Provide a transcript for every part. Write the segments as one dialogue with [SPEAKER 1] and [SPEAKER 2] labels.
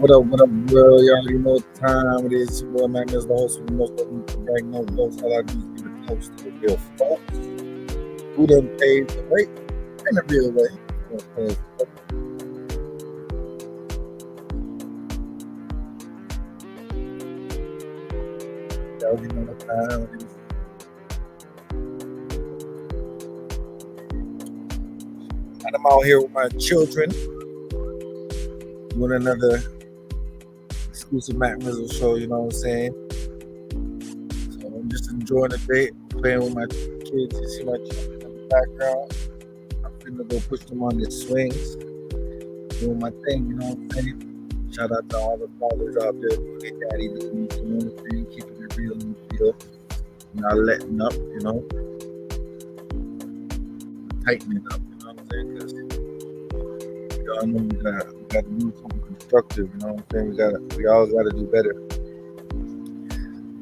[SPEAKER 1] What up, bro? You already know what time it is. Your boy, man, is the host of the most of the right no ghost. All I do is give it close to the real folks who done paved the way in the real way. You already know what time it is. And I'm out here with my children doing another exclusive Matt Mizzle show, you know what I'm saying? So I'm just enjoying the day, playing with my kids. You see my children in the background. I'm finna go push them on their swings, doing my thing, you know what I'm saying? Shout out to all the fathers out there doing their daddy duties, you know what I'm saying? Keeping it real in the field, not letting up, you know, tightening up, you know what I'm saying? Because y'all know we gotta do something constructive, you know what I'm saying? We all gotta do better, you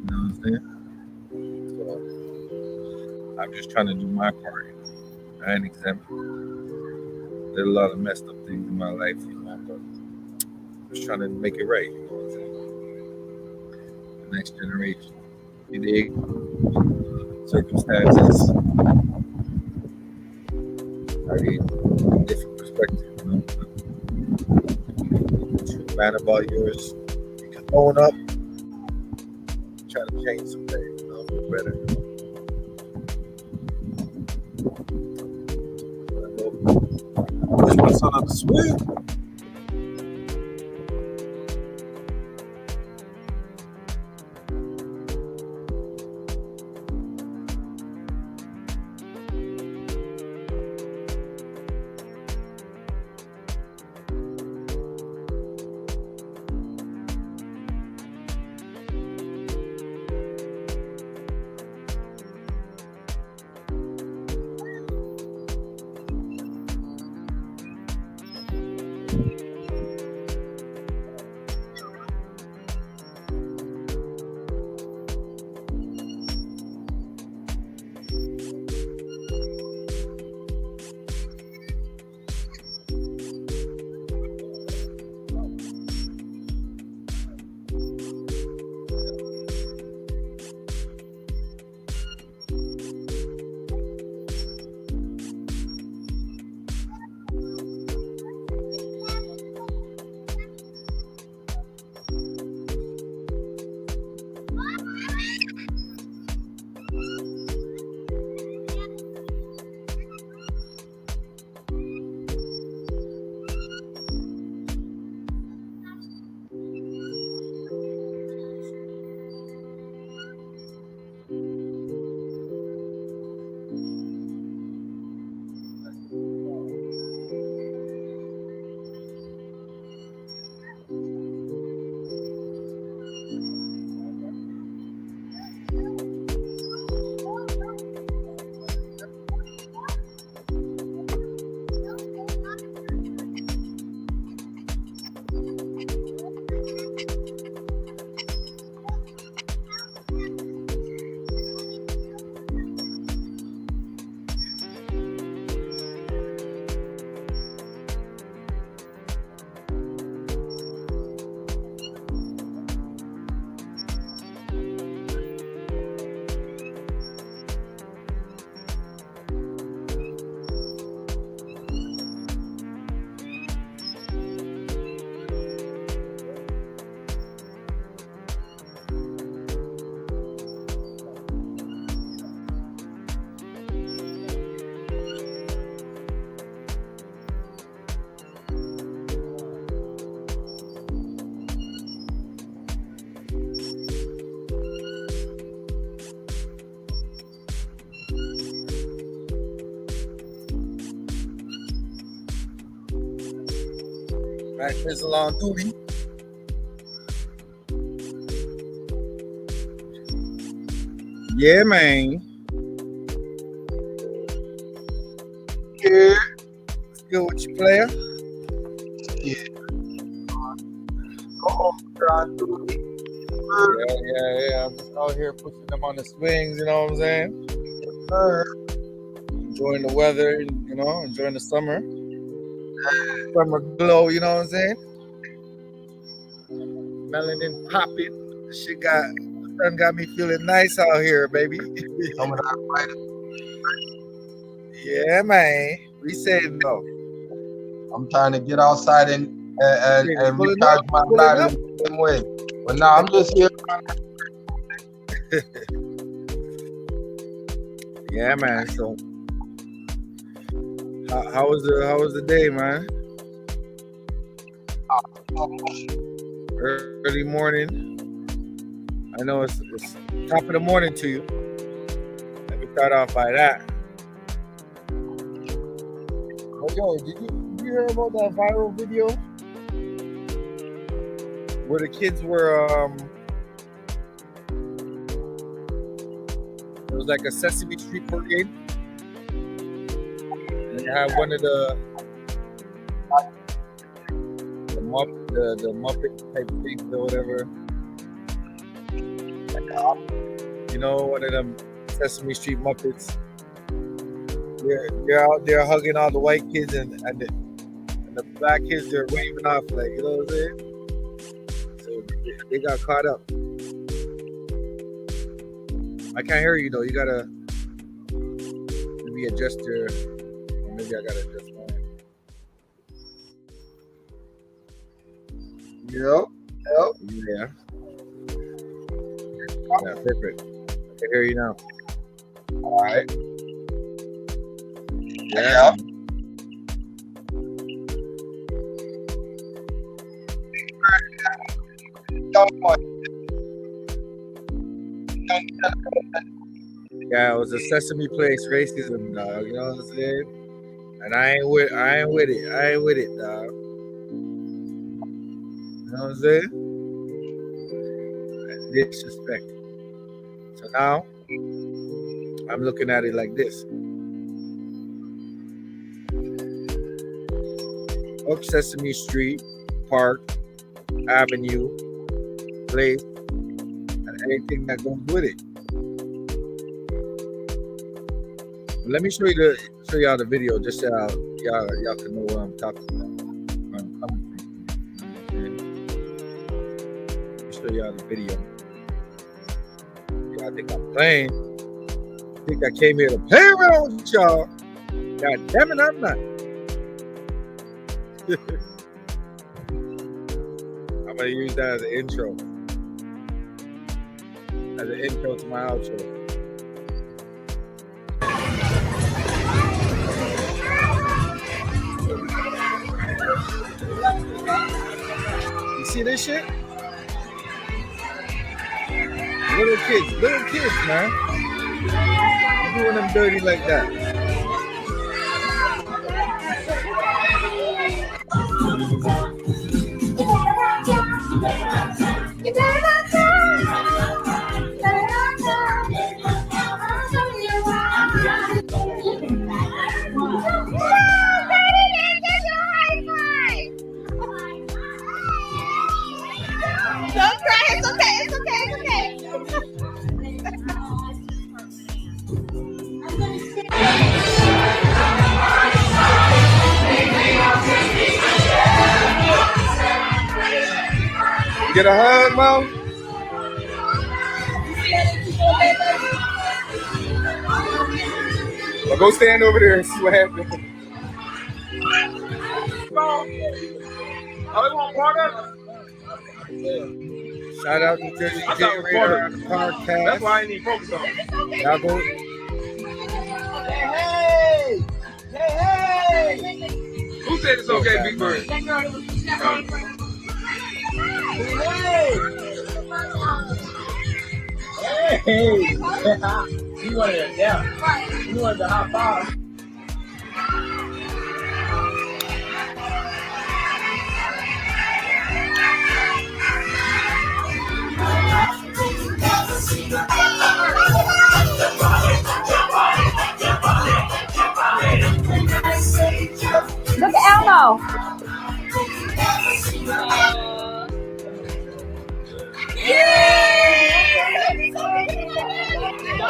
[SPEAKER 1] know what I'm saying? So I'm just trying to do my part, you know. I ain't exempt. There's a lot of messed up things in my life, you know, but I'm just trying to make it right, you know what I'm saying? The next generation. You dig? Circumstances are a different perspective, you know. You're mad about yours. You can own up, try to change some things, you know, for better. Push my son on the swing. Matt Mizzle on duty. Yeah, man. Yeah. What's good with you, player?
[SPEAKER 2] Yeah. Go home, on duty.
[SPEAKER 1] Yeah. I'm just out here pushing them on the swings, you know what I'm saying? Enjoying the weather, you know, enjoying the summer glow, you know what I'm saying? Melanin popping. This shit the sun got me feeling nice out here, baby.
[SPEAKER 2] Some of that
[SPEAKER 1] Yeah, man. We saying no.
[SPEAKER 2] I'm trying to get outside and
[SPEAKER 1] Pulling
[SPEAKER 2] recharge
[SPEAKER 1] up,
[SPEAKER 2] my
[SPEAKER 1] pulling
[SPEAKER 2] battery
[SPEAKER 1] up.
[SPEAKER 2] the same way. But now I'm just here.
[SPEAKER 1] Yeah, man. So, how was the day, man? Early morning. I know it's top of the morning to you. Let me start off by that. Oh, yo, did you hear about that viral video where the kids were it was like a Sesame Street parade, and they had one of the Muppet type things or whatever. You know, one of them Sesame Street Muppets. They're out there hugging all the white kids and the black kids, they're waving off, like, you know what I'm saying? So they got caught up. I can't hear you though. You gotta maybe adjust your, or maybe I gotta adjust mine.
[SPEAKER 2] Yep.
[SPEAKER 1] Yeah. Yeah, perfect. I can hear you now.
[SPEAKER 2] All right.
[SPEAKER 1] Yeah. Yeah, it was a Sesame Place racism, dog. You know what I'm saying? And I ain't with it. I ain't with it, dog. You know what I'm saying? Disrespect. So now I'm looking at it like this. Up Sesame Street, Park, Avenue, Place, and anything that goes with it. Let me show y'all the video just so y'all can know what I'm talking about. Where I'm coming from. Let me show y'all the video. Y'all think I'm playing? I think I came here to play around with y'all. God damn it, I'm not. I'm gonna use that as an intro. As an intro to my outro. You see this shit? Little kids, man. You doing them dirty like that.
[SPEAKER 3] Don't cry, it's okay.
[SPEAKER 1] You get a hug, Mom? Well, go stand over there and see what happens. Shout out to Jersey J Radar on the podcast.
[SPEAKER 4] That's why I ain't even focus on it.
[SPEAKER 1] Y'all go.
[SPEAKER 3] Hey!
[SPEAKER 4] Who said it's okay, Big Bird?
[SPEAKER 3] Hey! You wanted the hot bar. Look at Elmo.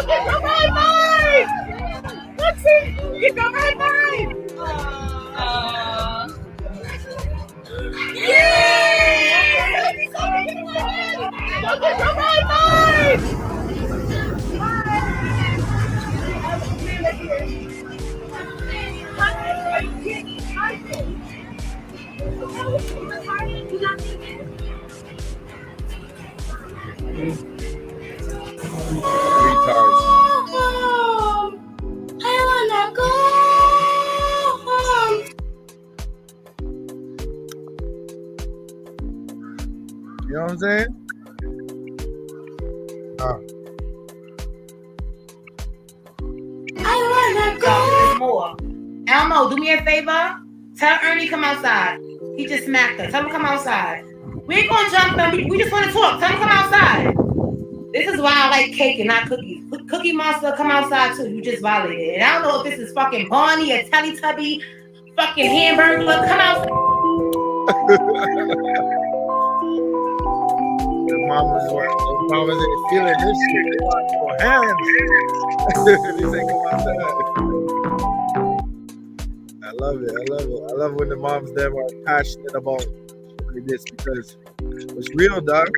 [SPEAKER 3] Get your high five! Let's see! Get your high five! Yeah!
[SPEAKER 1] Retards.
[SPEAKER 3] I wanna go home.
[SPEAKER 1] You know what I'm saying?
[SPEAKER 3] I wanna go. More. Elmo, do me a favor. Tell Ernie come outside. He just smacked us. Tell him come outside. We ain't gonna jump him. We just want to talk. Tell him come outside. This is why I like cake and not cookies. Cookie Monster, come outside too. You just violated. And I don't know if this is fucking Barney or Teletubby, fucking hamburger. Come outside.
[SPEAKER 1] The mamas ain't feeling this shit. They want your hands. They say come outside. I love it. I love when the moms them are passionate about this because it's real, dog.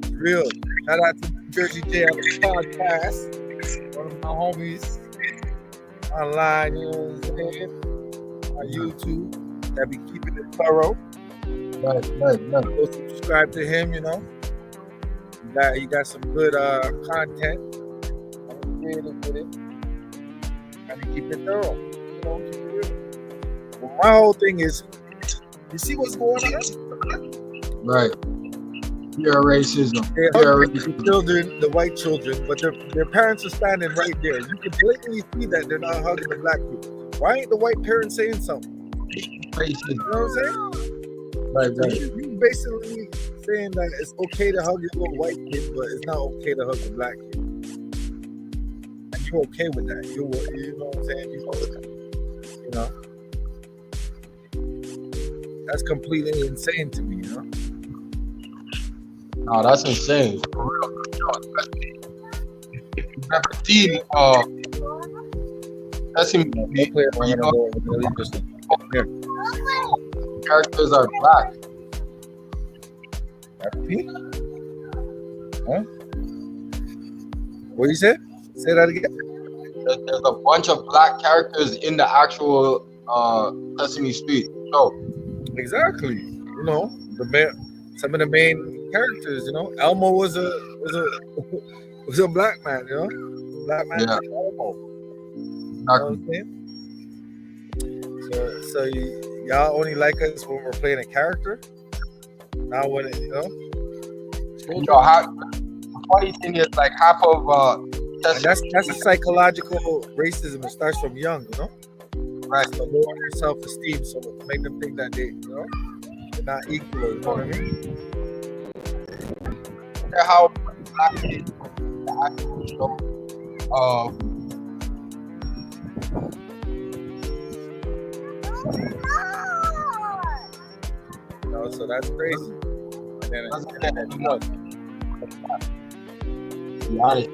[SPEAKER 1] It's real. Shout out to Jersey J on the podcast. One of my homies online, you know what I'm saying? On YouTube. That be keeping it thorough.
[SPEAKER 2] Right.
[SPEAKER 1] Go subscribe to him, you know. You got some good content. I'm creative with it. And keep it thorough. You know, keep it real. But my whole thing is, you see what's going on?
[SPEAKER 2] Right. Pure racism.
[SPEAKER 1] They're
[SPEAKER 2] Pure
[SPEAKER 1] hugging the
[SPEAKER 2] racism.
[SPEAKER 1] children, the white children, but their parents are standing right there. You can blatantly see that they're not hugging the black people. Why ain't the white parents saying something?
[SPEAKER 2] Racism.
[SPEAKER 1] You know what I'm saying?
[SPEAKER 2] Right.
[SPEAKER 1] You basically saying that it's okay to hug your little white kid, but it's not okay to hug the black kid. And you're okay with that. You know what I'm saying? You know? That's completely insane to me, you know?
[SPEAKER 2] No, that's insane. For real. If you've never seen Sesame Street, when you know characters are black.
[SPEAKER 1] Huh? What you said? Say that again.
[SPEAKER 2] There's a bunch of black characters in the actual Sesame Street show.
[SPEAKER 1] Exactly. You know, some of the main characters. You know, Elmo was a black man. You know, black man.
[SPEAKER 2] Yeah.
[SPEAKER 1] Elmo. You know what I'm saying? So y'all only like us when we're playing a character. Not when it, you know.
[SPEAKER 2] You know, the funny thing is, like half of
[SPEAKER 1] And that's a psychological racism. It starts from young, you know.
[SPEAKER 2] right.
[SPEAKER 1] To lower their self-esteem, so to make them think that they're not equal. You know what I mean?
[SPEAKER 2] How black kids actually show,
[SPEAKER 1] You know, so that's crazy. And then
[SPEAKER 2] be honest.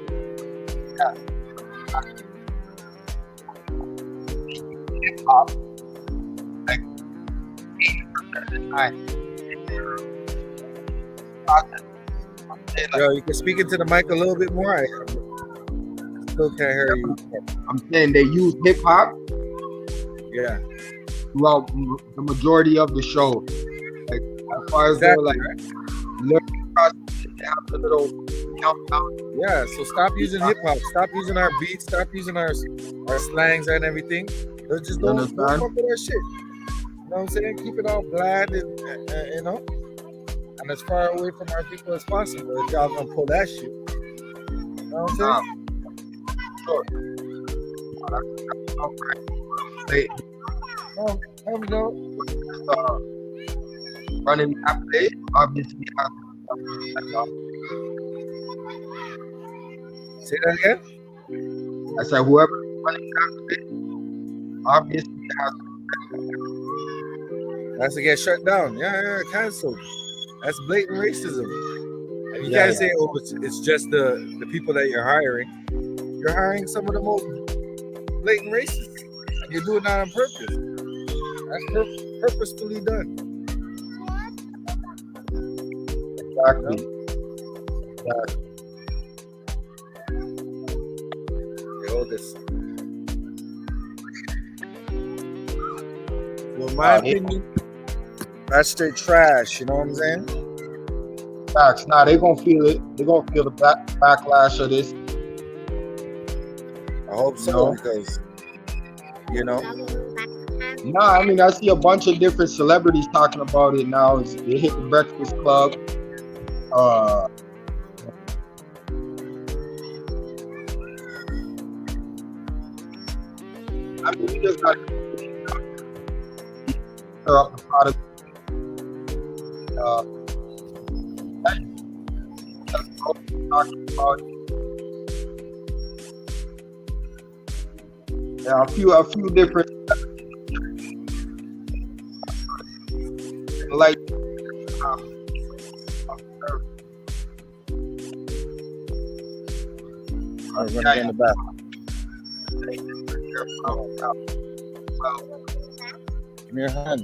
[SPEAKER 2] Hip hop, like,
[SPEAKER 1] yo, you can speak into the mic a little bit more. I still can't hear you.
[SPEAKER 2] I'm saying they use hip hop
[SPEAKER 1] Yeah,
[SPEAKER 2] throughout the majority of the show. Like as far as
[SPEAKER 1] exactly.
[SPEAKER 2] they're like learning process, they have the little countdown.
[SPEAKER 1] Yeah, so stop using hip hop. Stop using our beats. Stop using our slangs and everything. Let's just don't fuck with that shit. You know what I'm saying? Keep it all bland and you know, and as far away from our people as possible. If y'all gonna pull that shit, you know what I'm saying?
[SPEAKER 2] They
[SPEAKER 1] There we go.
[SPEAKER 2] running that play, obviously.
[SPEAKER 1] Say that again.
[SPEAKER 2] I said whoever running that play, obviously
[SPEAKER 1] Has to get shut down. Yeah, canceled. That's blatant racism. And you can't say, oh, it's just the people that you're hiring. You're hiring some of the most blatant racists. And you're doing that on purpose. That's purposefully done.
[SPEAKER 2] Exactly.
[SPEAKER 1] All this. Well, in my opinion, that's straight trash. You know what I'm saying?
[SPEAKER 2] Facts. Nah, they gonna feel it. They gonna feel the backlash of this.
[SPEAKER 1] I hope so,
[SPEAKER 2] No.
[SPEAKER 1] because you know.
[SPEAKER 2] Nah, I mean, I see a bunch of different celebrities talking about it now. They hit the Breakfast Club. I mean, we just got to stir up the product. Talking about it. Yeah, a few different like
[SPEAKER 1] I'm gonna go in the back. Give me your hand.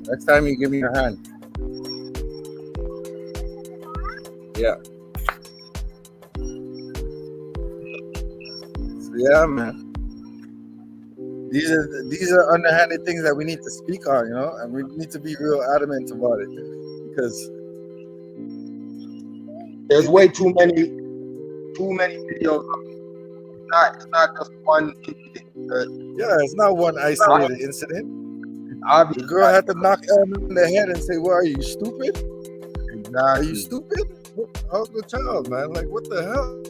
[SPEAKER 1] Next time you give me your hand. Yeah. So yeah, man. These are underhanded things that we need to speak on, you know, and we need to be real adamant about it because
[SPEAKER 2] there's way too many videos. It's not just one incident.
[SPEAKER 1] Yeah, it's not one isolated incident.
[SPEAKER 2] Obviously,
[SPEAKER 1] The girl had to knock Ellen in the head and say, "Well, are you stupid?
[SPEAKER 2] exactly.
[SPEAKER 1] Are you stupid? How's the child, man? Like, what the hell?"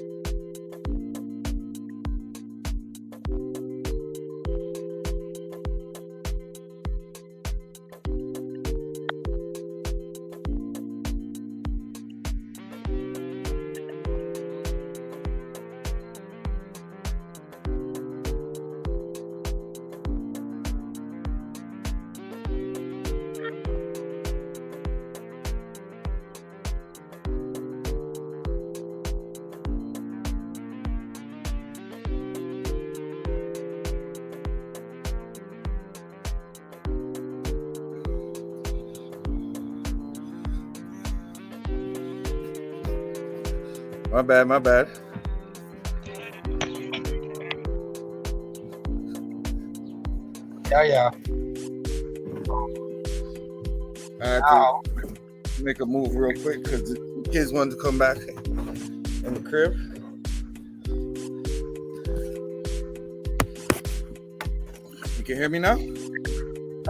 [SPEAKER 1] My bad.
[SPEAKER 2] Yeah.
[SPEAKER 1] I had to make a move real quick because the kids wanted to come back in the crib. You can hear me now?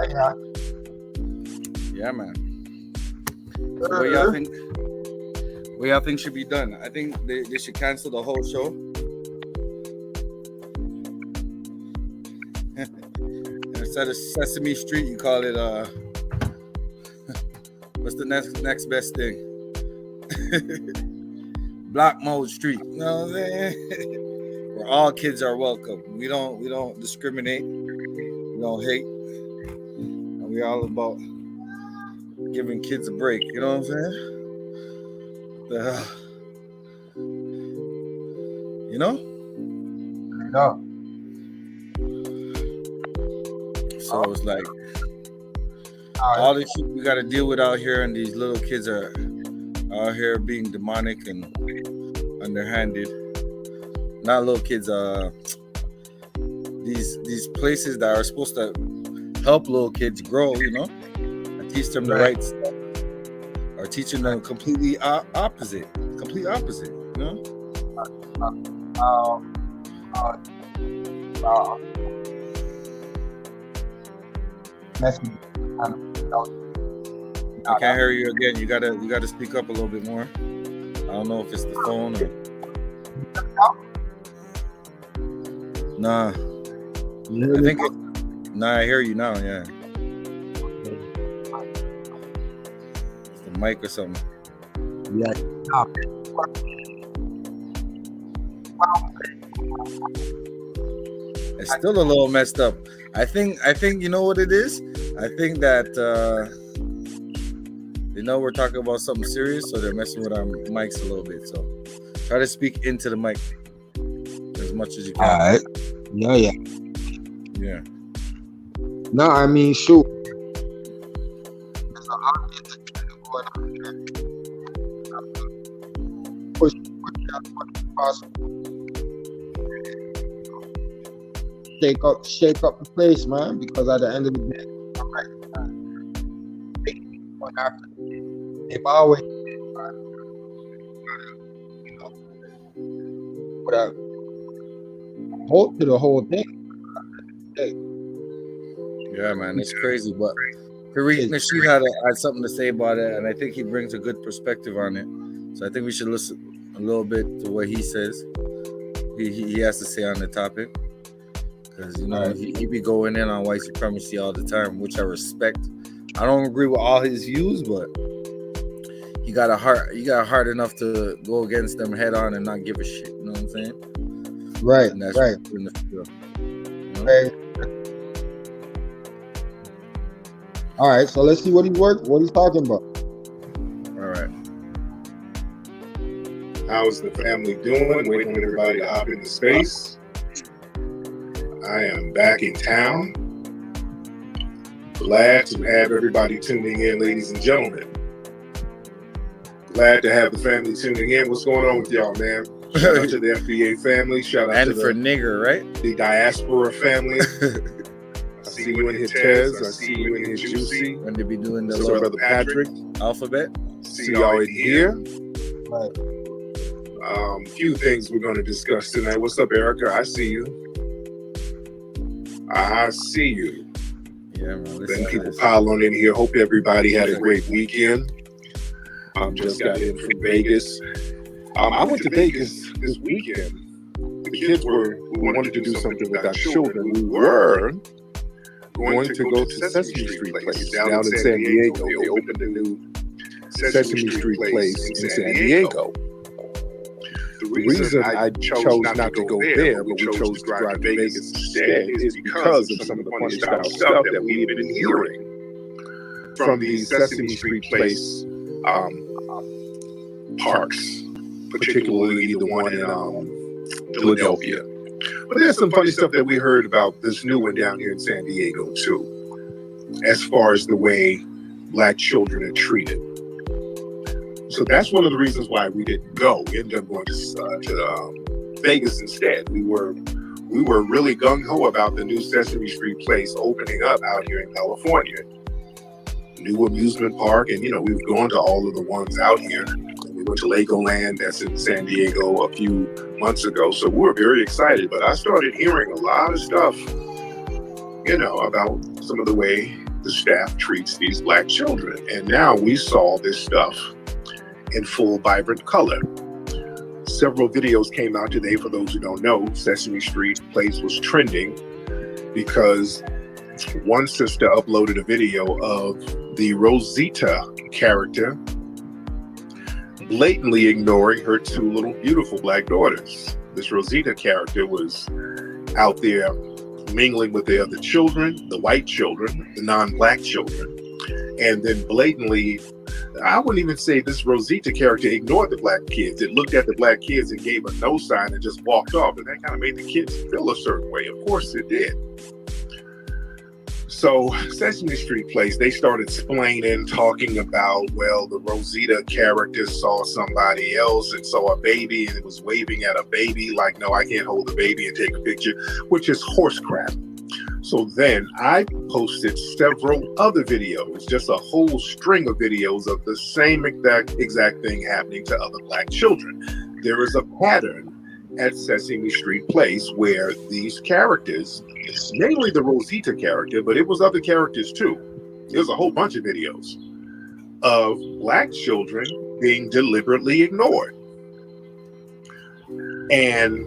[SPEAKER 2] Yeah.
[SPEAKER 1] Yeah, man. What y'all think? What y'all think should be done? I think they should cancel the whole show. Instead of Sesame Street, you call it what's the next best thing? Block Mode Street. You know what I'm saying? Where all kids are welcome. We don't discriminate. We don't hate. And we all about giving kids a break. You know what I'm saying? The hell? You know?
[SPEAKER 2] No.
[SPEAKER 1] So it's like all the shit we gotta deal with out here, and these little kids are out here being demonic and underhanded. Not little kids, these places that are supposed to help little kids grow, you know, and teach them the right stuff, are teaching them complete opposite, you know. I can't hear you again. You gotta speak up a little bit more. I don't know if it's the phone or. Nah. I think I hear you now, yeah. It's the mic or something.
[SPEAKER 2] Yeah.
[SPEAKER 1] It's still a little messed up. I think you know what it is? I think that they know we're talking about something serious, so they're messing with our mics a little bit. So try to speak into the mic as much as you can.
[SPEAKER 2] All right. Yeah.
[SPEAKER 1] Yeah.
[SPEAKER 2] No, I mean, shoot. push as much as possible. Shake up the place, man, because at the end of the day, they've always, put a halt to the whole thing.
[SPEAKER 1] Yeah, man, it's crazy, but Tariq Nasheed had something to say about it, and I think he brings a good perspective on it. So I think we should listen a little bit to what he says. He has to say on the topic, because you know he be going in on white supremacy all the time, which I respect. I don't agree with all his views, but you got a heart enough to go against them head on and not give a shit. You know what I'm saying?
[SPEAKER 2] Right,
[SPEAKER 1] and that's
[SPEAKER 2] right.
[SPEAKER 1] In the field, you know?
[SPEAKER 2] Right. All right, so let's see what he's talking about.
[SPEAKER 1] All right.
[SPEAKER 5] How's the family doing? Waiting on everybody to hop into space. I am back in town. Glad to have everybody tuning in, ladies and gentlemen. Glad to have the family tuning in. What's going on with y'all, man? Shout out to the FBA family. Shout out
[SPEAKER 1] and
[SPEAKER 5] to
[SPEAKER 1] for nigger, right?
[SPEAKER 5] The diaspora family. I see you in here, Tez. I see you in here, Juicy.
[SPEAKER 1] When they be doing the
[SPEAKER 5] What's up, brother Patrick?
[SPEAKER 1] alphabet.
[SPEAKER 5] See y'all in here.
[SPEAKER 2] Right.
[SPEAKER 5] Few things we're going to discuss tonight. What's up, Erica? I see you. I see you.
[SPEAKER 1] Yeah, man.
[SPEAKER 5] Then people pile on in here. Hope everybody had a great weekend. Just got in from Vegas. I went to Vegas this weekend. The kids we wanted to do something with our children. We were going to go to Sesame Street Place down in San Diego. They opened a new Sesame Street Place in San Diego. The reason I chose not to go there, but we chose to drive to Vegas instead, is because of some of the funny style stuff that we've been hearing from the Sesame Street Place parks, particularly the one in Philadelphia. But there's some funny stuff that we heard about this new one down here in San Diego too, as far as the way Black children are treated. So that's one of the reasons why we didn't go. We ended up going to Vegas instead. We were really gung-ho about the new Sesame Street Place opening up out here in California. New amusement park, and we've gone to all of the ones out here. We went to Legoland, that's in San Diego, a few months ago. So we were very excited. But I started hearing a lot of stuff, about some of the way the staff treats these Black children. And now we saw this stuff in full vibrant color. Several videos came out today. For those who don't know, Sesame Street Place was trending because one sister uploaded a video of the Rosita character blatantly ignoring her two little beautiful Black daughters. This Rosita character was out there mingling with the other children, the white children, the non-Black children, and then blatantly, I wouldn't even say this Rosita character ignored the Black kids. It looked at the Black kids and gave a no sign and just walked off. And that kind of made the kids feel a certain way. Of course it did. So Sesame Street Place, they started explaining, talking about, well, the Rosita character saw somebody else and saw a baby and it was waving at a baby like, no, I can't hold the baby and take a picture, which is horse crap. So then I posted several other videos, just a whole string of videos of the same exact thing happening to other Black children. There is a pattern at Sesame Street Place where these characters, mainly the Rosita character, but it was other characters too. There's a whole bunch of videos of Black children being deliberately ignored. And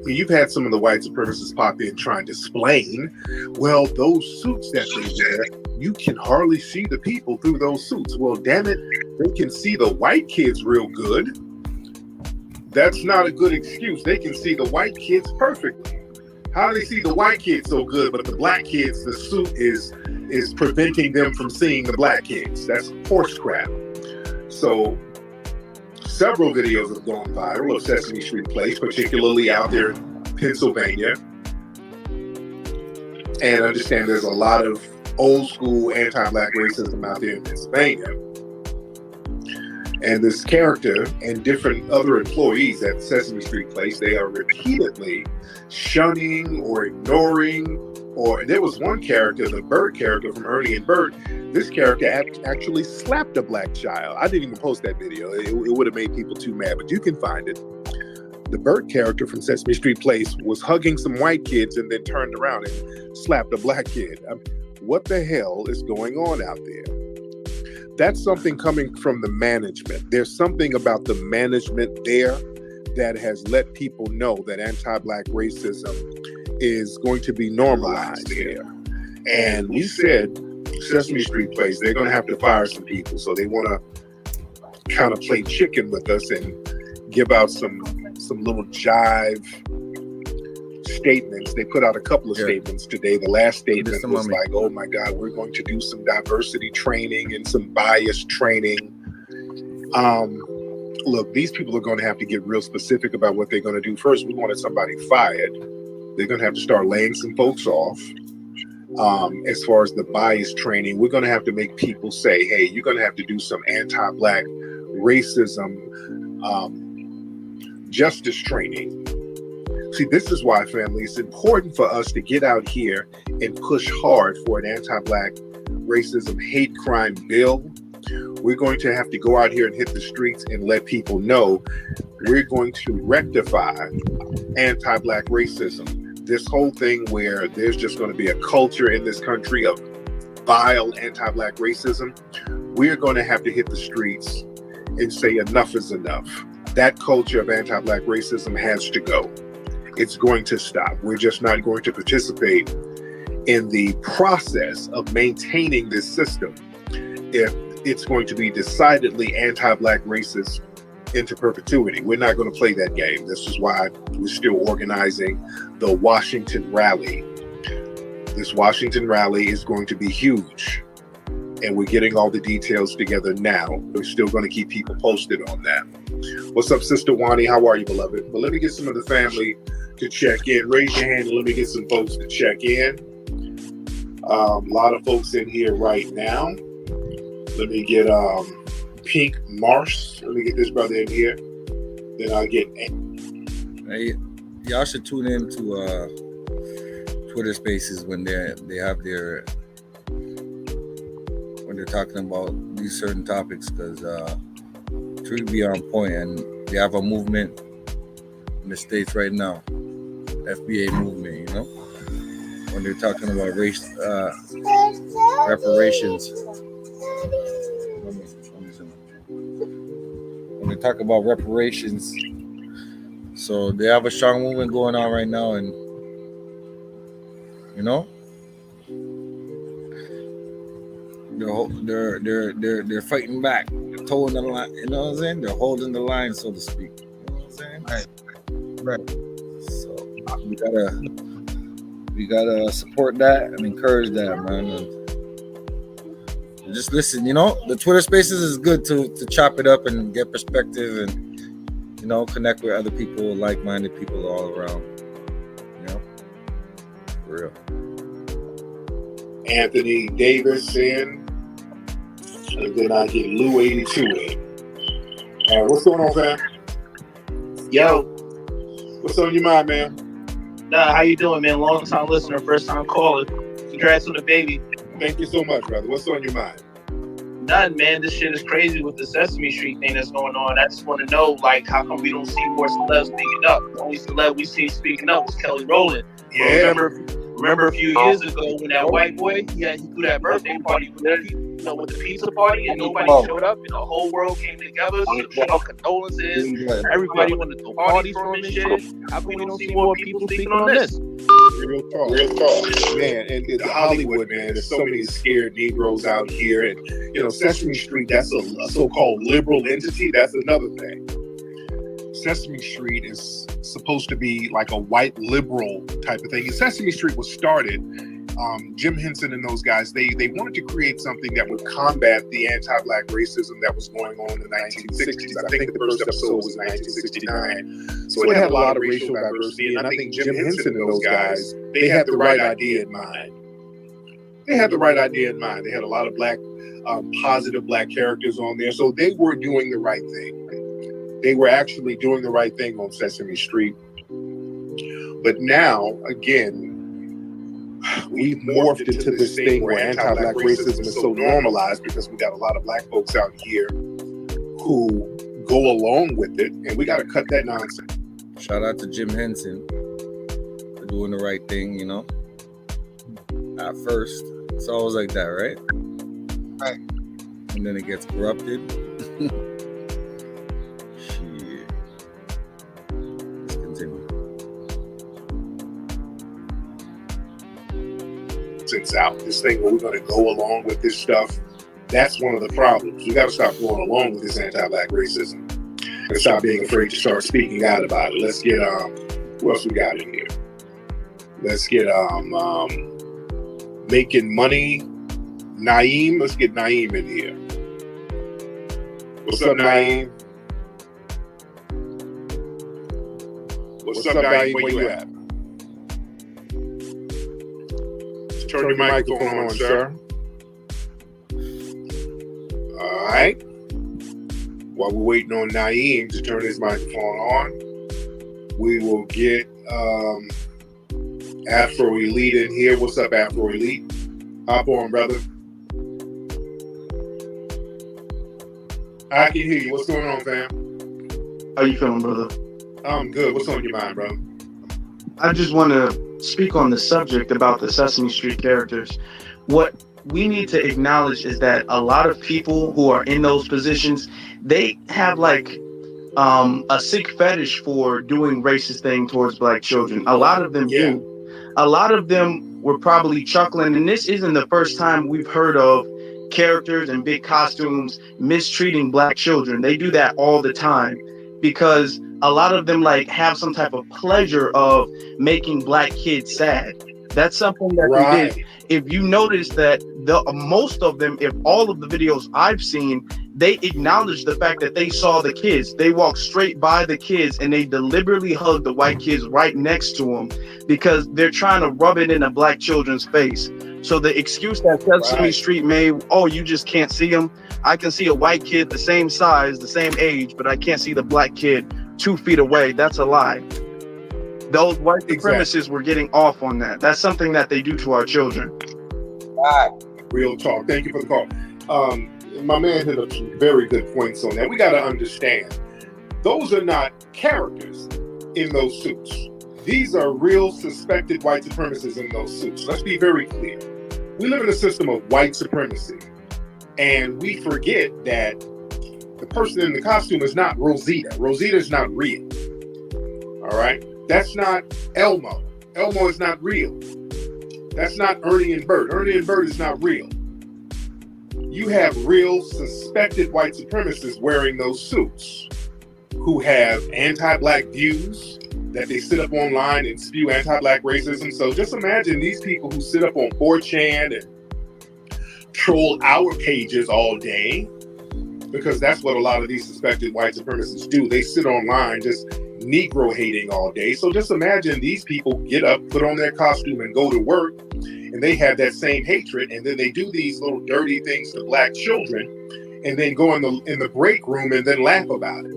[SPEAKER 5] you've had some of the white supremacists pop in trying to explain, well, those suits that they wear, you can hardly see the people through those suits. Well, damn it, they can see the white kids real good. That's not a good excuse. They can see the white kids perfectly. How do they see the white kids so good, but the Black kids, the suit is preventing them from seeing the Black kids? That's horse crap. So several videos have gone viral of Sesame Street Place, particularly out there in Pennsylvania. And I understand there's a lot of old school anti-black racism out there in Pennsylvania. And this character and different other employees at Sesame Street Place, they are repeatedly shunning or ignoring. Or there was one character, the Bert character from Ernie and Bert. This character actually slapped a black child. I didn't even post that video. It would have made people too mad, but you can find it. The Bert character from Sesame Street Place was hugging some white kids and then turned around and slapped a black kid. What the hell is going on out there? That's something coming from the management. There's something about the management there that has let people know that anti-black racism is going to be normalized there. And we said, Sesame Street Place, they're going to have to fire some people. So they want to kind of play chicken with us and give out some little jive statements. They put out a couple of statements today. The last statement was like, oh my God, we're going to do some diversity training and some bias training. Look, these people are going to have to get real specific about what they're going to do. First, we wanted somebody fired. They're going to have to start laying some folks off. As far as the bias training, we're going to have to make people say, hey, you're going to have to do some anti-black racism justice training. See, this is why, family, it's important for us to get out here and push hard for an anti-black racism hate crime bill. We're going to have to go out here and hit the streets and let people know we're going to rectify anti-black racism. This whole thing where there's just going to be a culture in this country of vile anti-black racism, we're going to have to hit the streets and say enough is enough. That culture of anti-black racism has to go. It's going to stop. We're just not going to participate in the process of maintaining this system if it's going to be decidedly anti-black racist into perpetuity. We're not going to play that game. This is why we're still organizing the Washington rally. This Washington rally is going to be huge, and we're getting all the details together now. We're still going to keep people posted on that. What's up, Sister Wani? How are you, beloved? But let me get some of the family to check in. Raise your hand and let me get some folks to check in. A lot of folks in here right now. Let me get Pink Marsh. Let me get this brother in here. Then I'll get.
[SPEAKER 1] Hey, y'all should tune in to Twitter Spaces when they have their when they're talking about these certain topics, because truly be on point, and they have a movement in the States right now, FBA movement, you know, when they're talking about race reparations. When they talk about reparations, so they have a strong movement going on right now, and you know, they're fighting back, they're towing the line. You know what I'm saying? They're holding the line, so to speak. You know what I'm saying? Right. So we gotta support that and encourage that, man. And just listen. You know, the Twitter Spaces is good to chop it up and get perspective and, you know, connect with other people, like-minded people all around. You know, for real.
[SPEAKER 5] Anthony Davis in, and then I get Lou 82 in. What's going on, fam?
[SPEAKER 6] Yo,
[SPEAKER 5] what's on your mind, man?
[SPEAKER 6] How you doing, man? Long time listener, first time caller. Congrats on the baby.
[SPEAKER 5] Thank you so much, brother. What's on your mind?
[SPEAKER 6] Nothing, man. This shit is crazy with the Sesame Street thing that's going on. I just want to know, like, how come we don't see more celebs speaking up? The only celeb we see speaking up was Kelly Rowland.
[SPEAKER 5] Yeah.
[SPEAKER 6] Remember a few years ago when that white boy, he threw that birthday party with the pizza party, and nobody showed up, and the whole world came together, show condolences. Everybody wanted to throw parties for him and shit. How come we don't see more people speaking on this?
[SPEAKER 5] Real talk, man. And in Hollywood, man, there's so many scared Negroes out here, and you know, Sesame Street, that's a so-called liberal entity. That's another thing. Sesame Street is supposed to be like a white liberal type of thing. And Sesame Street was started, Jim Henson and those guys, they wanted to create something that would combat the anti-black racism that was going on in the 1960s. I think the first episode was 1969. So it had a lot of racial diversity. And I think Jim Henson and those guys, they had the right idea in mind. They had the right idea in mind. They had a lot of black, positive black characters on there. So they were doing the right thing. They were actually doing the right thing on Sesame Street. But now, again, we've morphed into this thing where anti-black racism is so normalized because we got a lot of black folks out here who go along with it, and we got to cut that nonsense.
[SPEAKER 1] Shout out to Jim Henson for doing the right thing, you know. At first, it's always like that, right?
[SPEAKER 2] Right.
[SPEAKER 1] And then it gets corrupted. Shit. Let's continue.
[SPEAKER 5] It's out. This thing where we're going to go along with this stuff, that's one of the problems. We got to stop going along with this anti-black racism and stop being afraid to start speaking out about it. Let's get who else we got in here? Let's get making money. Naeem, let's get Naeem in here. What's up, Naeem? What's up, Naeem? Where you at? Turn your microphone on, sir. All right. While we're waiting on Naeem to turn his microphone on, we will get Afro Elite in here. What's up, Afro Elite? Hop on, brother. I can hear you. What's going on, fam?
[SPEAKER 7] How you feeling, brother?
[SPEAKER 5] I'm good. What's on your mind, bro?
[SPEAKER 7] I just want to speak on the subject about the Sesame Street characters. What we need to acknowledge is that a lot of people who are in those positions, they have like a sick fetish for doing racist things towards black children. A lot of them do. A lot of them were probably chuckling, and this isn't the first time we've heard of characters in big costumes mistreating black children. They do that all the time because a lot of them like have some type of pleasure of making black kids sad. That's something that they did. If you notice that most of them, if all of the videos I've seen, they acknowledge the fact that they saw the kids. They walked straight by the kids and they deliberately hugged the white kids right next to them because they're trying to rub it in the black children's face. So the excuse that Sesame Street made, oh, you just can't see them. I can see a white kid the same size, the same age, but I can't see the black kid 2 feet away. That's a lie. Those white supremacists were getting off on that. That's something that they do to our children.
[SPEAKER 5] Real talk. Thank you for the call. My man hit up some very good points on that. We got to understand, those are not characters in those suits. These are real suspected white supremacists in those suits. Let's be very clear. We live in a system of white supremacy, and we forget that the person in the costume is not Rosita. Rosita is not real. All right? That's not Elmo. Elmo is not real. That's not Ernie and Bert. Ernie and Bert is not real. You have real suspected white supremacists wearing those suits who have anti-black views, that they sit up online and spew anti-black racism. So just imagine these people who sit up on 4chan and troll our pages all day, because that's what a lot of these suspected white supremacists do. They sit online just Negro hating all day. So just imagine these people get up, put on their costume and go to work, and they have that same hatred, and then they do these little dirty things to black children, and then go in the break room and then laugh about it.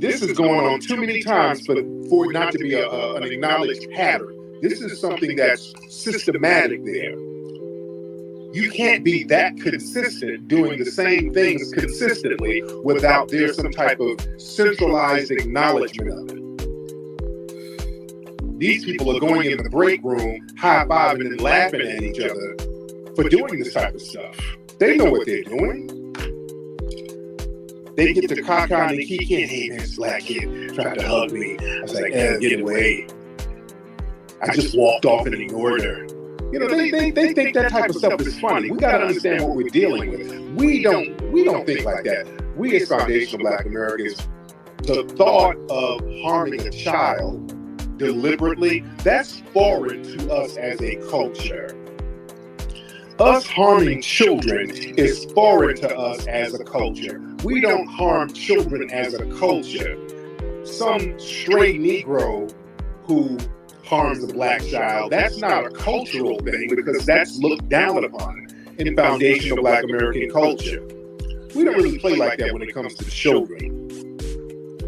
[SPEAKER 5] This is going on too many times for it not to be an acknowledged pattern. This is something that's systematic there. You can't be that consistent doing the same things consistently without there's some type of centralized acknowledgement of it. These people are going in the break room, high-fiving and laughing at each other for doing this type of stuff. They know what they're doing. They get to cock on and kiki, hey man, this black kid tried to hug me. I was like, get away. I just walked off and ignored her. You know, they think that type of stuff is funny. We gotta understand what we're dealing with. We don't think like that. We as foundational Black Americans, the thought of harming a child deliberately, that's foreign to us as a culture. Us harming children is foreign to us as a culture. We don't harm children as a culture. Some stray Negro who harms a black child, that's not a cultural thing because that's looked down upon in foundational black American culture. We don't really play like that when it comes to the children.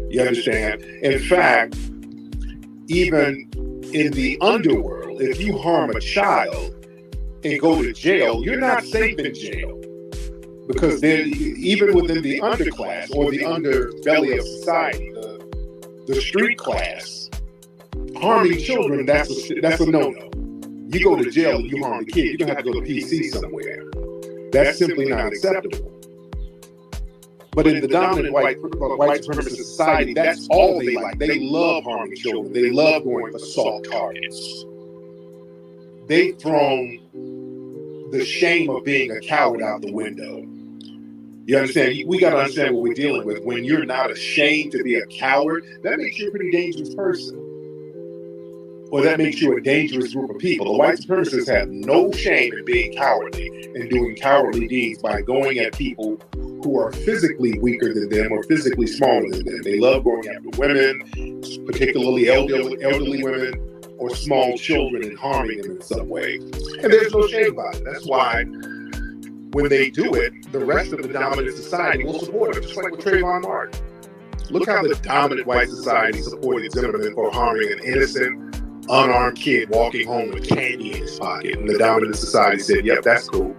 [SPEAKER 5] You understand? In fact, even in the underworld, if you harm a child and go to jail, you're not safe in jail. Because then, even within the underclass or the underbelly of society, the street class, harming children, that's a no-no. You go to jail and you harm a kid, you're going to have to go to PC somewhere. That's simply not acceptable. But in the dominant white supremacist society, that's all they like. They love harming children. They love going for soft targets. They've thrown the shame of being a coward out the window. You understand? We got to understand what we're dealing with. When you're not ashamed to be a coward, that makes you a pretty dangerous person. Or that makes you a dangerous group of people. The white supremacists have no shame in being cowardly and doing cowardly deeds by going at people who are physically weaker than them or physically smaller than them. They love going after women, particularly elderly women or small children, and harming them in some way. And there's no shame about it. That's why when they do it, the rest of the dominant society will support them, just like with Trayvon Martin. Look how the dominant white society supported Zimmerman for harming an innocent, unarmed kid walking home with candy in his pocket. And the dominant society said, yep, that's cool.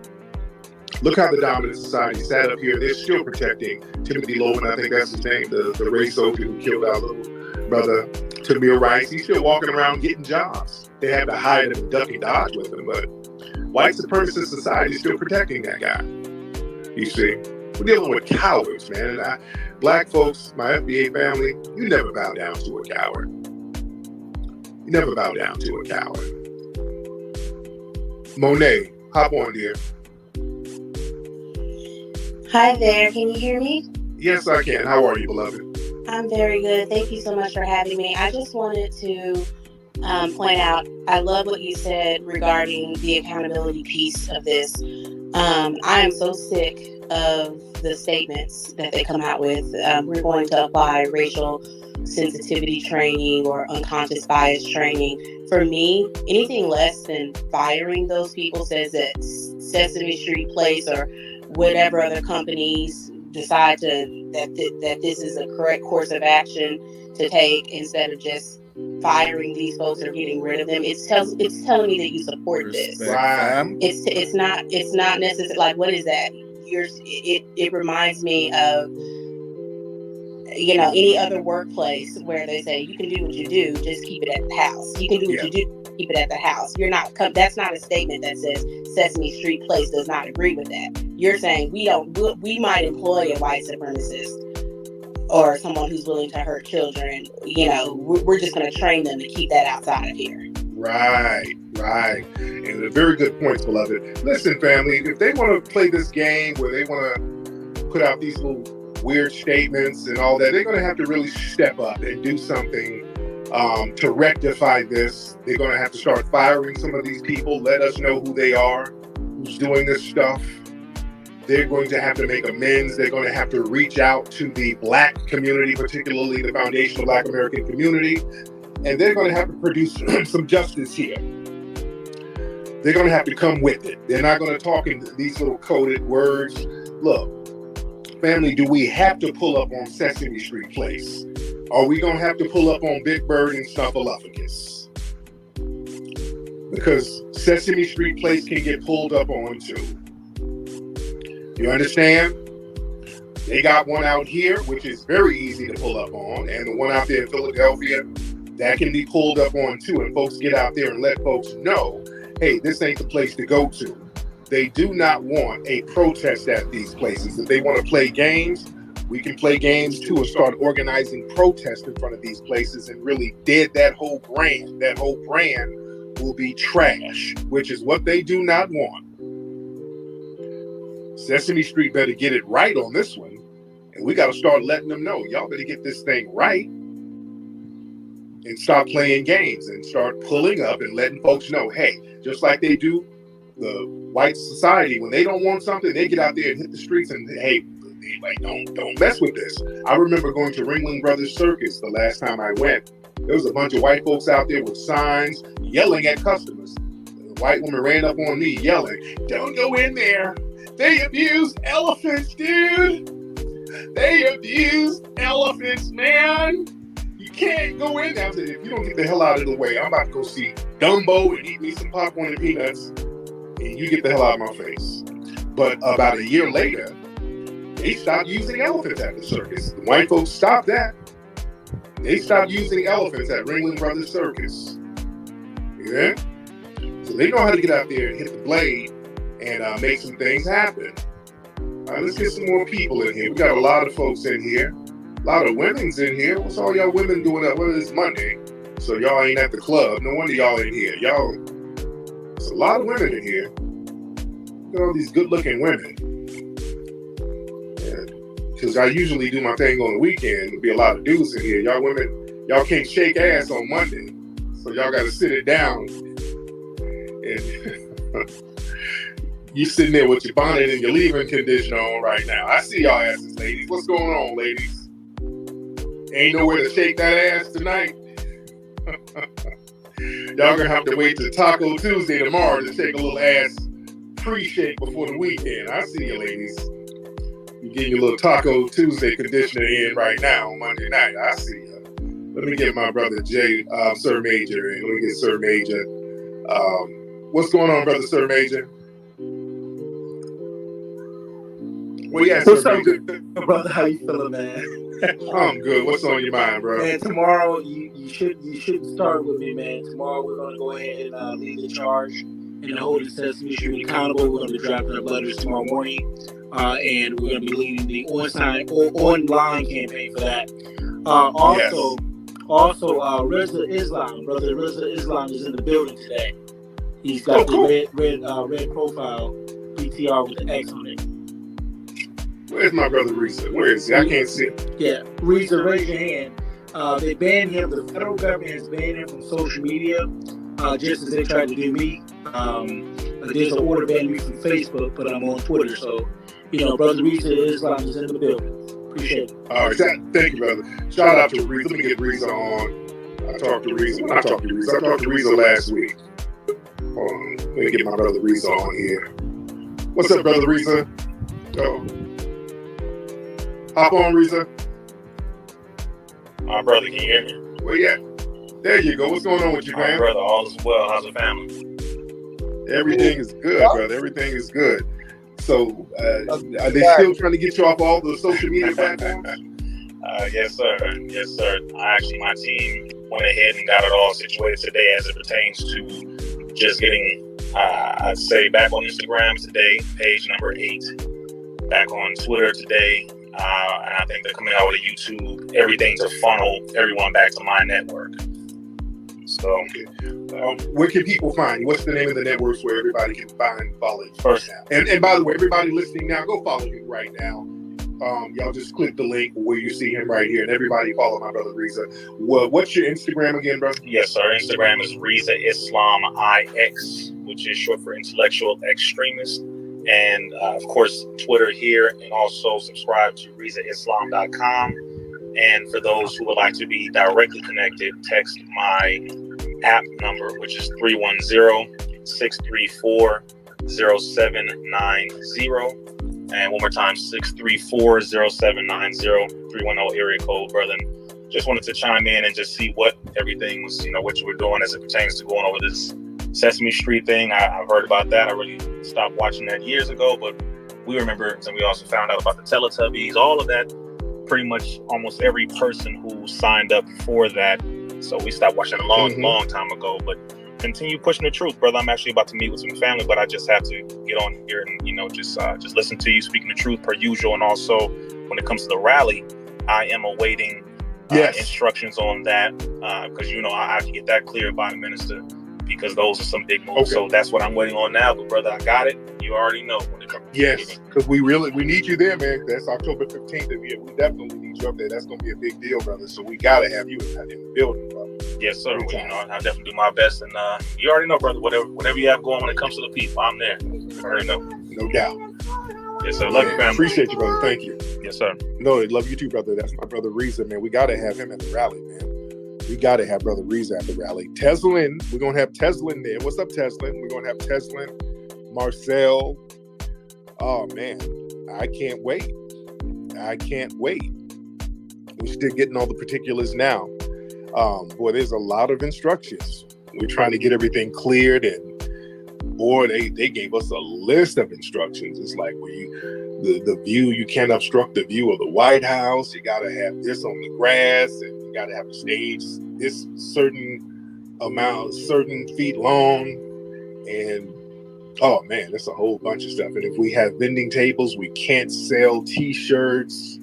[SPEAKER 5] Look how the dominant society sat up here. They're still protecting Timothy Logan, I think that's his name, the race soldier who killed our little brother, Tamir Rice. He's still walking around getting jobs. They had to hide him and duck and dodge with him, but white supremacist society is still protecting that guy. You see? We're dealing with cowards, man. And black folks, my FBA family, you never bow down to a coward. You never bow down to a coward. Monet, hop on, dear.
[SPEAKER 8] Hi there, can you hear me?
[SPEAKER 5] Yes, I can. How are you, beloved?
[SPEAKER 8] I'm very good. Thank you so much for having me. I just wanted to point out, I love what you said regarding the accountability piece of this. I am so sick of the statements that they come out with. We're going to apply racial sensitivity training or unconscious bias training. For me, anything less than firing those people says that Sesame Street Place or whatever other companies decide that this is a correct course of action to take instead of just firing these folks or getting rid of them. It's telling me that you support this.
[SPEAKER 5] Right.
[SPEAKER 8] It's not necessarily like, what is that? It reminds me of, you know, any other workplace where they say you can do what you do, just keep it at the house. You can do what you do, keep it at the house. That's not a statement that says Sesame Street Place does not agree with that. You're saying we might employ a white supremacist or someone who's willing to hurt children. You know, we're just going to train them to keep that outside of here.
[SPEAKER 5] Right. And a very good points, beloved. Listen, family, if they want to play this game where they want to put out these little weird statements and all that, they're going to have to really step up and do something to rectify this. They're going to have to start firing some of these people, let us know who they are, who's doing this stuff. They're going to have to make amends. They're going to have to reach out to the black community, particularly the foundational black American community, and they're going to have to produce some justice here. They're going to have to come with it. They're not going to talk in these little coded words. Look, family, do we have to pull up on Sesame Street Place? Are we going to have to pull up on Big Bird and Snuffleupagus? Because Sesame Street Place can get pulled up on too. You understand? They got one out here, which is very easy to pull up on, and the one out there in Philadelphia, that can be pulled up on too, and folks get out there and let folks know, hey, this ain't the place to go to. They do not want a protest at these places. If they want to play games, we can play games too and start organizing protests in front of these places and really dead that whole brand. That whole brand will be trash, which is what they do not want. Sesame Street better get it right on this one. And we got to start letting them know, y'all better get this thing right and stop playing games and start pulling up and letting folks know, hey, just like they do the white society, when they don't want something, they get out there and hit the streets and, hey, like, don't mess with this. I remember going to Ringling Brothers Circus the last time I went, There was a bunch of white folks out there with signs yelling at customers. The white woman ran up on me yelling, "Don't go in there. They abuse elephants, dude. They abuse elephants, man. You can't go in there." I said, "If you don't get the hell out of the way, I'm about to go see Dumbo and eat me some popcorn and peanuts, and you get the hell out of my face." But about a year later, they stopped using elephants at the circus. The white folks stopped that. They stopped using elephants at Ringling Brothers Circus. Yeah? So they know how to get out there and hit the blade and make some things happen. All right, let's get some more people in here. We got a lot of folks in here. A lot of women's in here. What's all y'all women doing up? Well, it's Monday, so y'all ain't at the club. No wonder y'all in here. There's a lot of women in here. Look at all these good-looking women. Because I usually do my thing on the weekend. There'll be a lot of dudes in here. Y'all women, y'all can't shake ass on Monday. So y'all got to sit it down. And you sitting there with your bonnet and your leave-in conditioner on right now. I see y'all asses, ladies. What's going on, ladies? Ain't nowhere to shake that ass tonight. Y'all gonna have to wait till Taco Tuesday tomorrow to take a little ass pre-shake before the weekend. I see you, ladies. You getting your little Taco Tuesday conditioner in right now on Monday night. I see you. Let me get my brother Sir Major in. Let me get Sir Major. What's going on, brother Sir Major? Well, yeah,
[SPEAKER 9] What's
[SPEAKER 5] Sir
[SPEAKER 9] up,
[SPEAKER 5] Major.
[SPEAKER 9] good brother? How you feeling, man?
[SPEAKER 5] I'm good. What's on your mind, bro?
[SPEAKER 9] Man, tomorrow you shouldn't start with me, man. Tomorrow we're gonna go ahead and lead the charge and hold the Sesame Street accountable. We're gonna be dropping up letters tomorrow morning, and we're gonna be leading the online campaign for that. Also, Reza Islam, brother Reza Islam is in the building today. He's got the red profile PTR with the X on it.
[SPEAKER 5] Where's my brother Reza? Where is he? I can't see.
[SPEAKER 9] Yeah, Reza, raise your hand. They banned him. The federal government has banned him from social media, just as they tried to do me. There's an order banning me from Facebook, but I'm on Twitter. So, brother Reza Islam is in the building. Appreciate it.
[SPEAKER 5] All right, thank you, brother. Shout out to Reza. Let me get Reza on. I talked to Reza last week. Hold on. Let me get my brother Reza on here. What's up, brother Reza? Go. Hop on, Reza.
[SPEAKER 10] My brother, can you hear me?
[SPEAKER 5] Where you at? There you go. What's going on with you, man?
[SPEAKER 10] Brother, all is well. How's the family?
[SPEAKER 5] Everything is good, brother. Everything is good. So, are they still trying to get you off all the social media platforms?
[SPEAKER 10] Yes, sir. Yes, sir. My team went ahead and got it all situated today as it pertains to just getting, I'd say, back on Instagram today, page number 8. Back on Twitter today. And I think they're coming out with a YouTube, everything to funnel everyone back to my network. So,
[SPEAKER 5] where can people find you? What's the name of the networks where everybody can follow you first now? And by the way, everybody listening now, go follow him right now. Y'all just click the link where you see him right here, and everybody follow my brother Reza. What's your Instagram again, brother?
[SPEAKER 10] Yes, sir. Instagram is Reza Islam IX, which is short for intellectual extremist. And of course, Twitter here, and also subscribe to RezaIslam.com. And for those who would like to be directly connected, text my app number, which is 310-634-0790. And one more time, 634-0790, 310 area code, brother. And just wanted to chime in and just see what everything was, what you were doing as it pertains to going over this Sesame Street thing. I've heard about that. I really stopped watching that years ago, but we remember, and we also found out about the Teletubbies, all of that, pretty much almost every person who signed up for that. So we stopped watching a long time ago, but continue pushing the truth, brother. I'm actually about to meet with some family, but I just have to get on here and, just listen to you speaking the truth per usual. And also when it comes to the rally, I am awaiting instructions on that because, I have to get that cleared by the minister, because those are some big moves. Okay. So that's what I'm waiting on now. But brother, I got it. You already know when it comes.
[SPEAKER 5] Yes, because we need you there, man. That's October 15th, and we definitely need you up there. That's gonna be a big deal, brother. So we gotta have you in the building, brother.
[SPEAKER 10] Yes, sir. Well, I'll definitely do my best, and you already know, brother. Whatever you have going when it comes to the people, I'm there. You already know.
[SPEAKER 5] No doubt.
[SPEAKER 10] Yes, sir. Love you, family.
[SPEAKER 5] Appreciate you, brother. Thank you.
[SPEAKER 10] Yes, sir.
[SPEAKER 5] No, I love you too, brother. That's my brother Reza, man. We gotta have him at the rally, man. We got to have Brother Reza at the rally. Teslin, we're going to have Teslin there. What's up, Teslin? We're going to have Teslin, Marcel. Oh, man. I can't wait. We're still getting all the particulars now. Boy, there's a lot of instructions. We're trying to get everything cleared, and boy, they gave us a list of instructions. It's like the view, you can't obstruct the view of the White House. You got to have this on the grass, and you got to have a stage this certain feet long, and oh man, that's a whole bunch of stuff. And if we have vending tables, we can't sell T-shirts.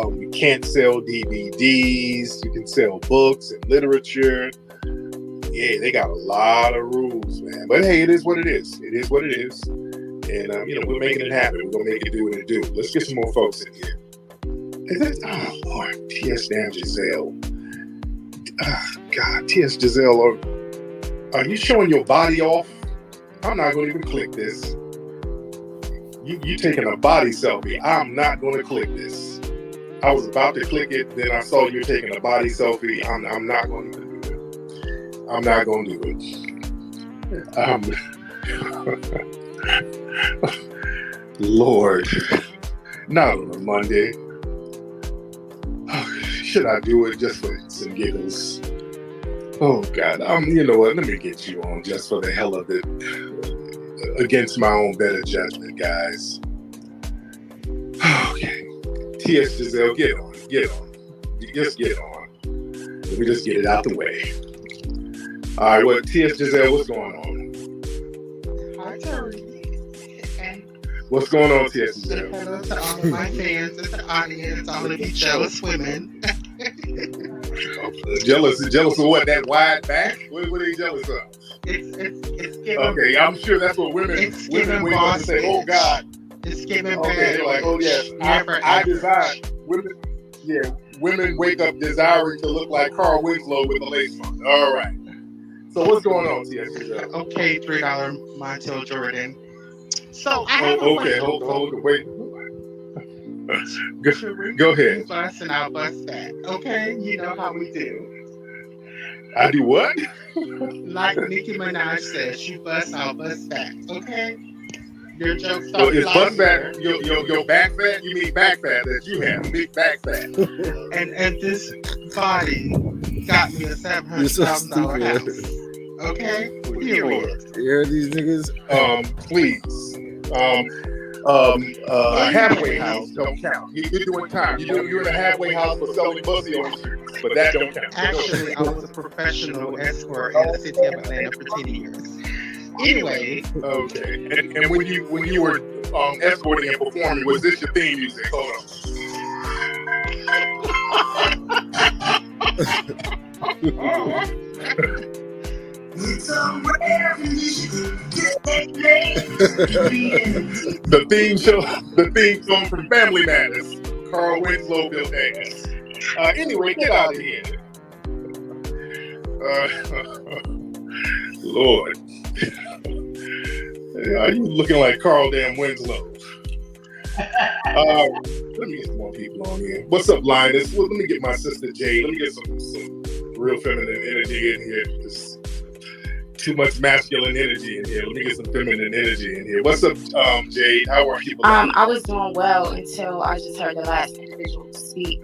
[SPEAKER 5] We can't sell DVDs. You can sell books and literature. Yeah, they got a lot of rules, man. But hey, it is what it is. It is what it is. And we're making it happen. We're gonna make it do what it do. Let's get some more folks in here. Oh Lord, T.S. damn Giselle. God, T.S. Giselle, are you showing your body off? I'm not gonna even click this. You taking a body selfie. I'm not gonna click this. I was about to click it, then I saw you taking a body selfie. I'm not going to do it. I'm not going to do it. Lord, not on a Monday. Should I do it just for some giggles? Oh God, you know what? Let me get you on just for the hell of it, against my own better judgment, guys. Okay. T.S. Giselle, get on. Just get on. Let me just get it out the way. All right, well, T.S. Giselle, what's going on?
[SPEAKER 11] Hi, Terry.
[SPEAKER 5] What's going on, T.S. Giselle?
[SPEAKER 11] Hello to all of my fans in the audience, all of you jealous women.
[SPEAKER 5] Jealous of what? That wide back? What are they jealous of?
[SPEAKER 11] It's giving.
[SPEAKER 5] Okay, I'm sure that's what women wake up and say, oh God.
[SPEAKER 11] It's giving
[SPEAKER 5] okay,
[SPEAKER 11] bad.
[SPEAKER 5] They're like, oh yes, I desire. Women wake up desiring to look like Carl Winslow with a lace front. All right. So what's going on, T.S. Giselle?
[SPEAKER 11] Okay, $3 Montel Jordan. So I have a
[SPEAKER 5] okay, hold on, wait. Go ahead.
[SPEAKER 11] You bust and I'll bust back. Okay, you know how we do.
[SPEAKER 5] I do what?
[SPEAKER 11] Like Nicki Minaj says, you bust, I'll bust back. Okay. Your jokes
[SPEAKER 5] so is bust fat your back fat? You mean back fat that you have? Big back fat.
[SPEAKER 11] and this body got me a $700,000 house. Okay? Period.
[SPEAKER 1] You hear these niggas?
[SPEAKER 5] Please. A halfway house don't count. You're doing time. You're in a halfway house for selling pussy on the street, but that don't count.
[SPEAKER 11] Actually, I was a professional escort in the city of Atlanta for 10 years. Anyway.
[SPEAKER 5] Okay. And when you were escorting and performing, was this your theme music? Hold on. The theme song from Family Matters. Carl Winslow built ass. Anyway, get out of here. Lord. Are you looking like Carl damn Winslow? Let me get some more people on here. What's up, Linus? Well, let me get my sister Jade. Let me get some real feminine energy in here. There's too much masculine energy in here. Let me get some feminine energy in here. What's up, Jade? How are people?
[SPEAKER 8] I was doing well until I just heard the last individual speak.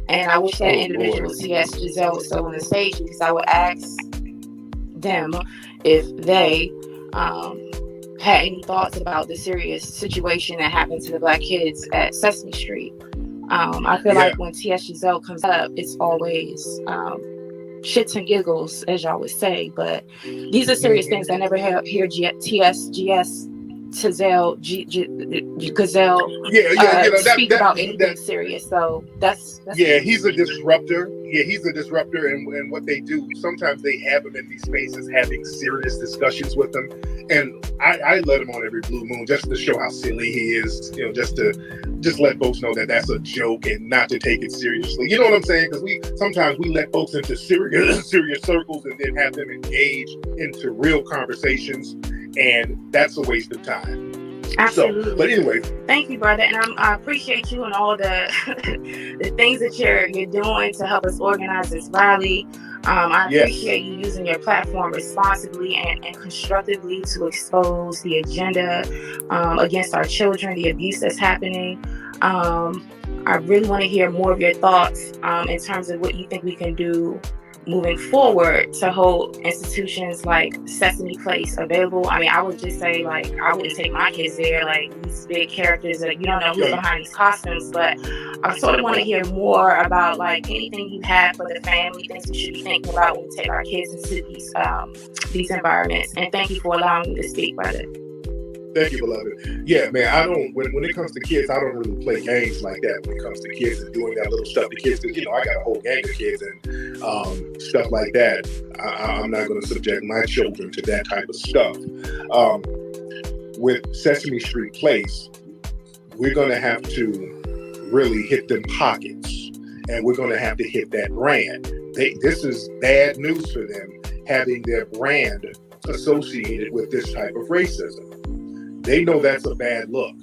[SPEAKER 8] And I wish that individual, T.S. Giselle, was still on the stage, because I would ask them if they had any thoughts about the serious situation that happened to the Black kids at Sesame Street. I feel like when T.S. Giselle comes up, it's always shits and giggles, as y'all would say, but these are serious things. I never hear T.S. Gazelle speak about anything serious. So that's
[SPEAKER 5] he's a disruptor. He's a disruptor, and what they do, sometimes they have him in these spaces having serious discussions with them, and I let him on every blue moon just to show how silly he is, just to let folks know that that's a joke and not to take it seriously. You know what I'm saying? Because sometimes we let folks into serious circles and then have them engage into real conversations, and that's a waste of time.
[SPEAKER 8] Absolutely.
[SPEAKER 5] So, but anyway,
[SPEAKER 8] thank you, brother, and I appreciate you and all the the things that you're doing to help us organize this rally.
[SPEAKER 3] I
[SPEAKER 5] Yes.
[SPEAKER 3] appreciate you using your platform responsibly and constructively to expose the agenda against our children, the abuse that's happening. I really want to hear more of your thoughts in terms of what you think we can do moving forward to hold institutions like Sesame Place available. I mean, I would just say, like, I wouldn't take my kids there, like these big characters that you don't know who's behind these costumes, but I sort of want to hear more about like anything you have for the family, things we should be thinking about when we take our kids into these environments. And thank you for allowing me to speak, brother.
[SPEAKER 5] Thank you, beloved. Yeah, man, I don't, when it comes to kids, I don't really play games like that when it comes to kids and doing that little stuff to kids, because, you know, I got a whole gang of kids and stuff like that. I'm not going to subject my children to that type of stuff. With Sesame Street Place, we're going to have to really hit them pockets, and we're going to have to hit that brand. This is bad news for them, having their brand associated with this type of racism. They know that's a bad look.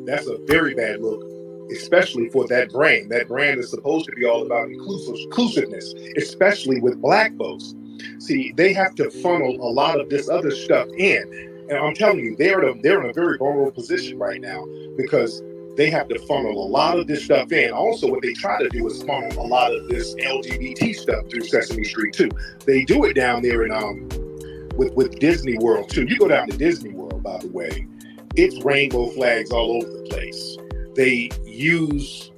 [SPEAKER 5] That's a very bad look, especially for that brand. That brand is supposed to be all about inclusiveness, especially with Black folks. See, they have to funnel a lot of this other stuff in. And I'm telling you, they're in a very vulnerable position right now, because they have to funnel a lot of this stuff in. Also, what they try to do is funnel a lot of this LGBT stuff through Sesame Street too. They do it down there in with Disney World too. You go down to Disney World, by the way, it's rainbow flags all over the place. They use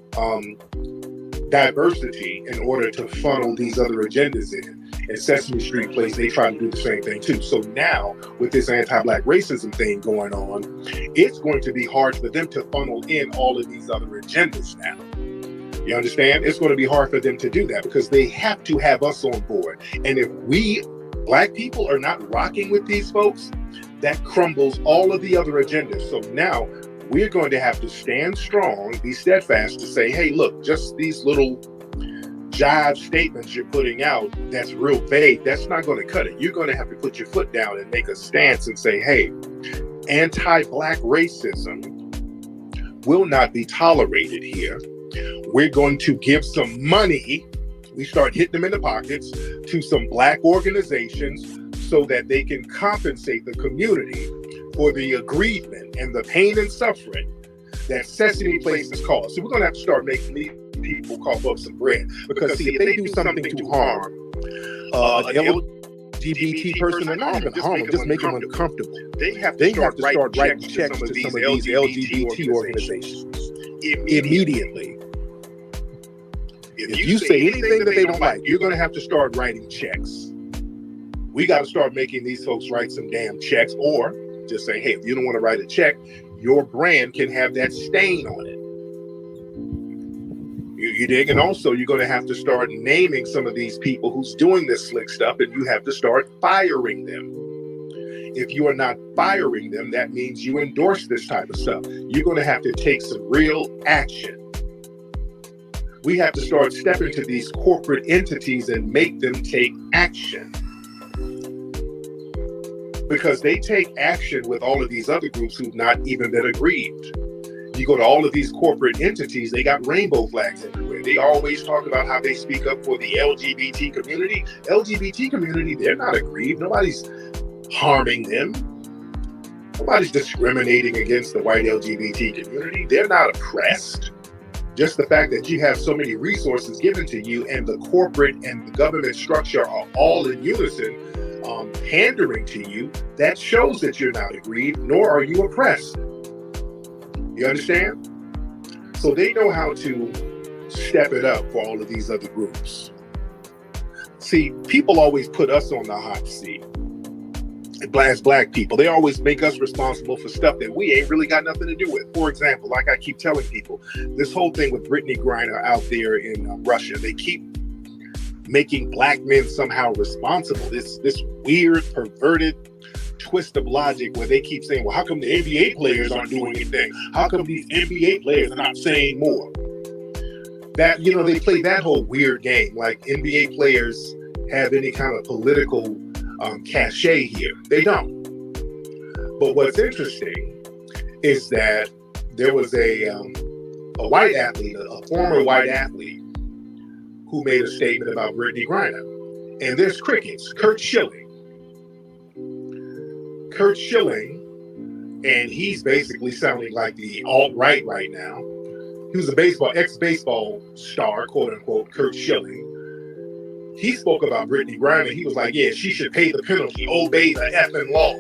[SPEAKER 5] diversity in order to funnel these other agendas in. At Sesame Street Place, they try to do the same thing too. So now, with this anti-Black racism thing going on, it's going to be hard for them to funnel in all of these other agendas now. You understand? It's going to be hard for them to do that, because they have to have us on board. And if we Black people are not rocking with these folks, that crumbles all of the other agendas. So now we're going to have to stand strong, be steadfast to say, hey, look, just these little jive statements you're putting out, that's real vague, that's not going to cut it. You're going to have to put your foot down and make a stance and say, hey, anti-Black racism will not be tolerated here. We're going to give some money. We start hitting them in the pockets to some Black organizations so that they can compensate the community for the aggrievement and the pain and suffering that Sesame Place has caused. So we're going to have to start making these people cough up some bread. Because see, if they do something to harm an LGBT person, or not even harm them, just make them uncomfortable, they have to start writing checks to some of these LGBT organizations immediately. If you say anything that they don't like, you're going to have to start writing checks. We got to start making these folks write some damn checks, or just say, hey, if you don't want to write a check, your brand can have that stain on it. You dig? And also, you're going to have to start naming some of these people who's doing this slick stuff, and you have to start firing them. If you are not firing them, that means you endorse this type of stuff. You're going to have to take some real action. We have to start stepping to these corporate entities and make them take action. Because they take action with all of these other groups who've not even been aggrieved. You go to all of these corporate entities, they got rainbow flags everywhere. They always talk about how they speak up for the LGBT community. LGBT community, they're not aggrieved. Nobody's harming them. Nobody's discriminating against the white LGBT community. They're not oppressed. Just the fact that you have so many resources given to you, and the corporate and the government structure are all in unison, pandering to you, that shows that you're not aggrieved, nor are you oppressed. You understand? So they know how to step it up for all of these other groups. See, people always put us on the hot seat. As Black people, they always make us responsible for stuff that we ain't really got nothing to do with. For example, like I keep telling people, this whole thing with Brittany Griner out there in Russia, they keep making Black men somehow responsible. This weird, perverted twist of logic where they keep saying, well, how come the NBA players aren't doing anything? How come these NBA players are not saying more? That, you know, they play that whole weird game, like NBA players have any kind of political cachet here. They don't. But what's interesting is that there was a white athlete, a former white athlete, who made a statement about Brittany Griner. and there's crickets. Kurt Schilling, and he's basically sounding like the alt-right right now. He was a ex-baseball star, quote unquote, Kurt Schilling. He spoke about Brittany Griner. He was like, yeah, she should pay the penalty, obey the effing law.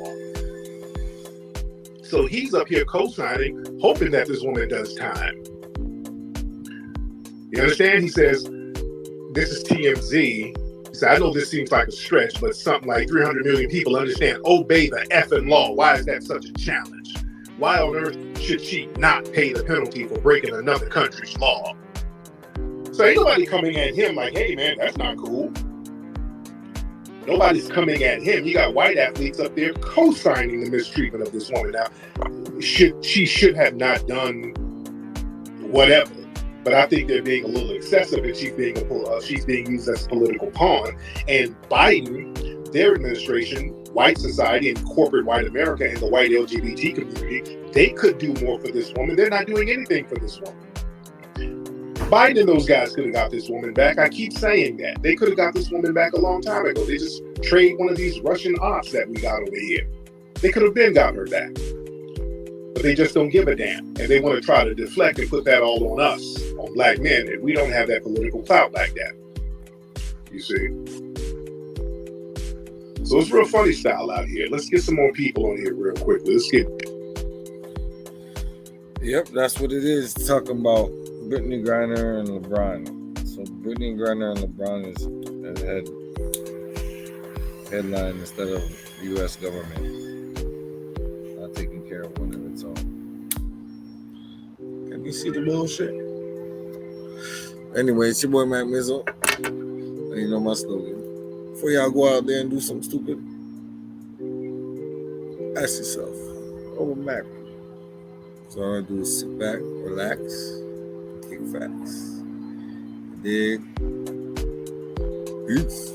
[SPEAKER 5] So he's up here co-signing, hoping that this woman does time. You understand? He says, this is TMZ. He said, I know this seems like a stretch, but something like 300 million people understand, obey the effing law. Why is that such a challenge? Why on earth should she not pay the penalty for breaking another country's law? So ain't nobody coming at him like, hey man, that's not cool. Nobody's coming at him. You got white athletes up there co-signing the mistreatment of this woman. Now, she should have not done whatever, but I think they're being a little excessive, and she's being used as a political pawn. And Biden, their administration, white society, and corporate white America, and the white LGBT community, they could do more for this woman. They're not doing anything for this woman. Biden and those guys could have got this woman back. I keep saying that. They could have got this woman back a long time ago. They just trade one of these Russian ops that we got over here. They could have been got her back. But they just don't give a damn. And they want to try to deflect and put that all on us, on black men. And we don't have that political clout like that. You see? So it's real funny style out here. Let's get some more people on here real quickly. Let's get...
[SPEAKER 1] Yep, that's what it is. Talking about Brittany Griner and LeBron. So Brittany Griner and LeBron is headline instead of the U.S. government not taking care of one of its own. Can you see the bullshit? Anyway, it's your boy Matt Mizzle. And you know my slogan. Before y'all go out there and do something stupid, ask yourself, over Mac. So all I do is sit back, relax, kick facts. Dig. Peace.